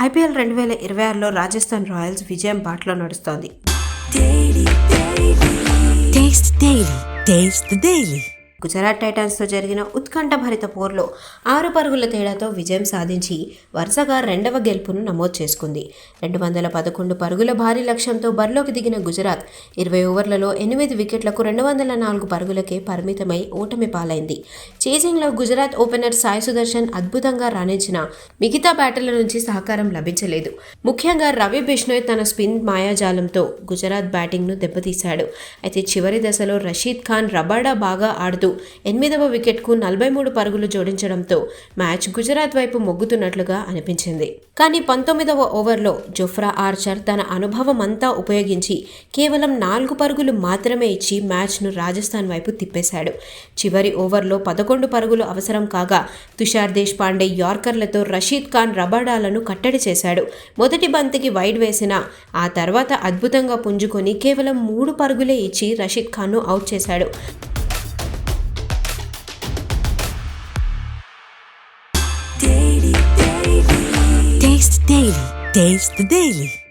IPL 2026లో Rajasthan Royals విజయం బాటలో నడుస్తోంది. గుజరాత్ టైటాన్స్తో జరిగిన ఉత్కంఠభరిత పోరులో 6 పరుగుల తేడాతో విజయం సాధించి వరుసగా 2వ గెలుపును నమోదు చేసుకుంది. 211 పరుగుల భారీ లక్ష్యంతో బరిలోకి దిగిన గుజరాత్ 20 ఓవర్లలో 8 వికెట్లకు 204 పరుగులకే పరిమితమై ఓటమి పాలైంది. చేజింగ్లో గుజరాత్ ఓపెనర్ సాయి సుదర్శన్ అద్భుతంగా రాణించిన మిగతా బ్యాటర్ల నుంచి సహకారం లభించలేదు. ముఖ్యంగా రవి బిష్ణోయ్ తన స్పిన్ మాయాజాలంతో గుజరాత్ బ్యాటింగ్ను దెబ్బతీశాడు. అయితే చివరి దశలో రషీద్ ఖాన్ రబాడా బాగా ఆడుతూ 8వ వికెట్కు 43 పరుగులు జోడించడంతో మ్యాచ్ గుజరాత్ వైపు మొగ్గుతున్నట్లుగా అనిపించింది. కానీ 19వ ఓవర్లో జోఫ్రా ఆర్చర్ తన అనుభవం అంతా ఉపయోగించి కేవలం 4 పరుగులు మాత్రమే ఇచ్చి మ్యాచ్ను రాజస్థాన్ వైపు తిప్పేశాడు. చివరి ఓవర్లో 11 పరుగులు అవసరం కాగా తుషార్ దేశ్పాండే యార్కర్లతో రషీద్ ఖాన్ రబాడాలను కట్టడి చేశాడు. మొదటి బంతికి వైడ్ వేసినా ఆ తర్వాత అద్భుతంగా పుంజుకొని కేవలం 3 పరుగులే ఇచ్చి రషీద్ ఖాన్ను అవుట్ చేశాడు. Taste the Daily.